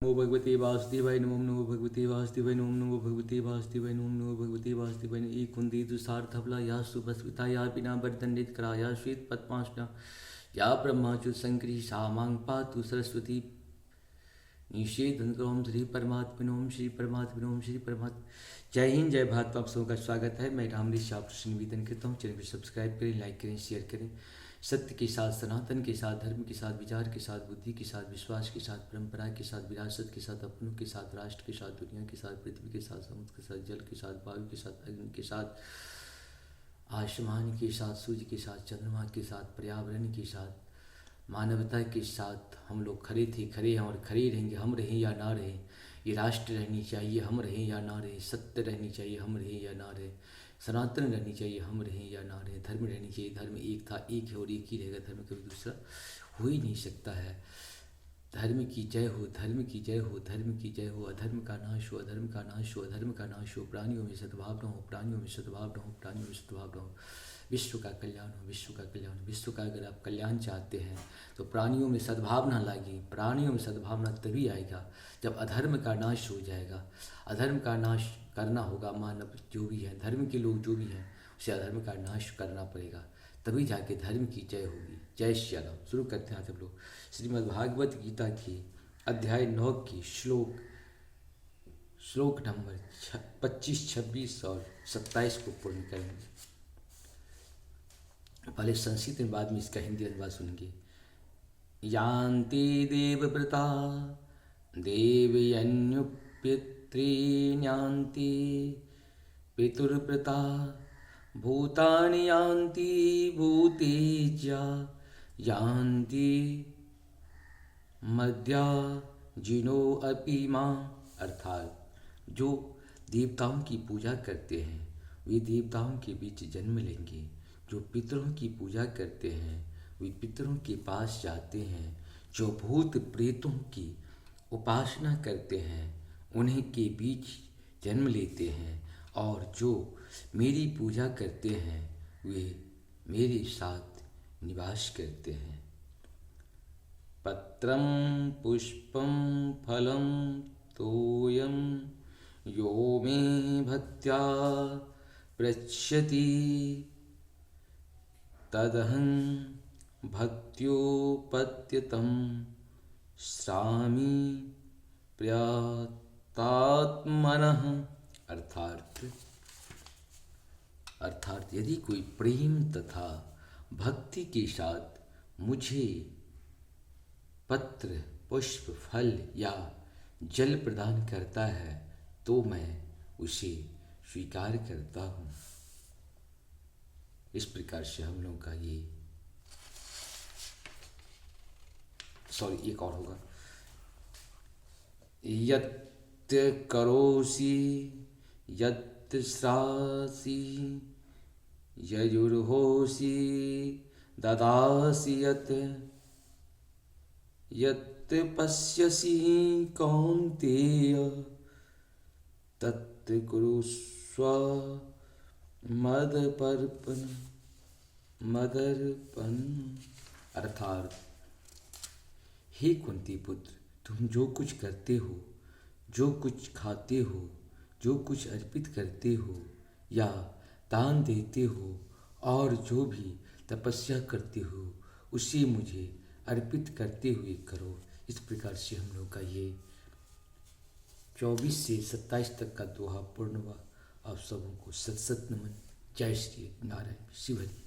नमो भगवते वासुदेवाय नमो भगवते वासुदेवाय नमो भगवते वासुदेवाय नमो भगवते वासुदेवाय एक कुंदी तुषार धवला या सुभस्विता या बिना बरदंडित करा या श्वेत पद्मासना या ब्रह्माचु संकरी सा मांग पातु सरस्वती निषेधन ओम श्री परमात्मा ओम श्री परमात्मा ओम श्री परमात्मा। जय हिंद जय भारत। आप सबका स्वागत है। मैं रामलीश शाह कृष्ण निवेदन करता हूँ, चैनल को सब्सक्राइब करें, लाइक करें, शेयर करें। सत्य के साथ, सनातन के साथ, धर्म के साथ, विचार के साथ, बुद्धि के साथ, विश्वास के साथ, परंपरा के साथ, विरासत के साथ, अपनों के साथ, राष्ट्र के साथ, दुनिया के साथ, पृथ्वी के साथ, समुद्र के साथ, जल के साथ, वायु के साथ, अग्नि के साथ, आसमान के साथ, सूर्य के साथ, चंद्रमा के साथ, पर्यावरण के साथ, मानवता के साथ हम लोग खड़े थे, खड़े हैं और खड़े रहेंगे। हम रहें या ना रहें, ये राष्ट्र रहनी चाहिए, हम रहें या ना रहें। सत्य रहनी चाहिए, हम रहें या ना रहें। सनातन रहनी चाहिए, हम रहें या ना रहें। धर्म रहनी चाहिए, धर्म एक था, एक है और एक ही रहेगा। धर्म कभी दूसरा हो ही नहीं सकता है। धर्म की जय हो, धर्म की जय हो, धर्म की जय हो। अधर्म का नाश हो, अधर्म का नाश हो, अधर्म का नाश हो। प्राणियों में सद्भाव न हो, प्राणियों में सद्भाव न हो, प्राणियों में सद्भाव न हो। विश्व का कल्याण हो, विश्व का कल्याण हो। विश्व का अगर आप कल्याण चाहते हैं तो प्राणियों में सद्भावना लागी। प्राणियों में सद्भावना तभी आएगा जब अधर्म का नाश हो जाएगा। अधर्म का नाश करना होगा। मानव जो भी है, धर्म के लोग जो भी हैं, उसे अधर्म का नाश करना पड़ेगा, तभी जाके धर्म की जय होगी। जय श्री राम। शुरू करते हैं आप लोग श्रीमद् भागवत गीता की अध्याय 9 की श्लोक नंबर 25, 26 और 27 को पूर्ण करेंगे। पहले संस्कृत में, बाद में इसका हिंदी अनुवाद सुनेंगे। यान्ति देवव्रता देवयन्युपितॄन्यान्ति पितुर्व्रता भूतानि यान्ति भूतेज्या यान्ति मद्या जिनो अपि मां। अर्थात जो देवताओं की पूजा करते हैं वे देवताओं के बीच जन्म लेंगे। जो पितरों की पूजा करते हैं वे पितरों के पास जाते हैं। जो भूत प्रेतों की उपासना करते हैं उन्हीं के बीच जन्म लेते हैं। और जो मेरी पूजा करते हैं वे मेरे साथ निवास करते हैं। पत्रं पुष्पं फलं तोयं यो मे भक्त्या पृच्छति तदहं भक्त्योपत्यतं श्रामि प्रयतात्मनः। अर्थात यदि कोई प्रेम तथा भक्ति के साथ मुझे पत्र, पुष्प, फल या जल प्रदान करता है तो मैं उसे स्वीकार करता हूँ। इस प्रकार से हम लोगों का ये एक और होगा। यत् करोसि यत् श्रासि यजुर्होसि ददासि यत् यत् पश्यसि कौन्तेय तत् कुरुष्व मदर्पण। अर्थात हे कुंती पुत्र, तुम जो कुछ करते हो, जो कुछ खाते हो, जो कुछ अर्पित करते हो या दान देते हो और जो भी तपस्या करते हो उसे मुझे अर्पित करते हुए करो। इस प्रकार से हम लोग का ये 24 से 27 तक का दोहा पूर्ण हुआ। आप सबों को सत सत नमन। जय श्री नारायण शिव हरि।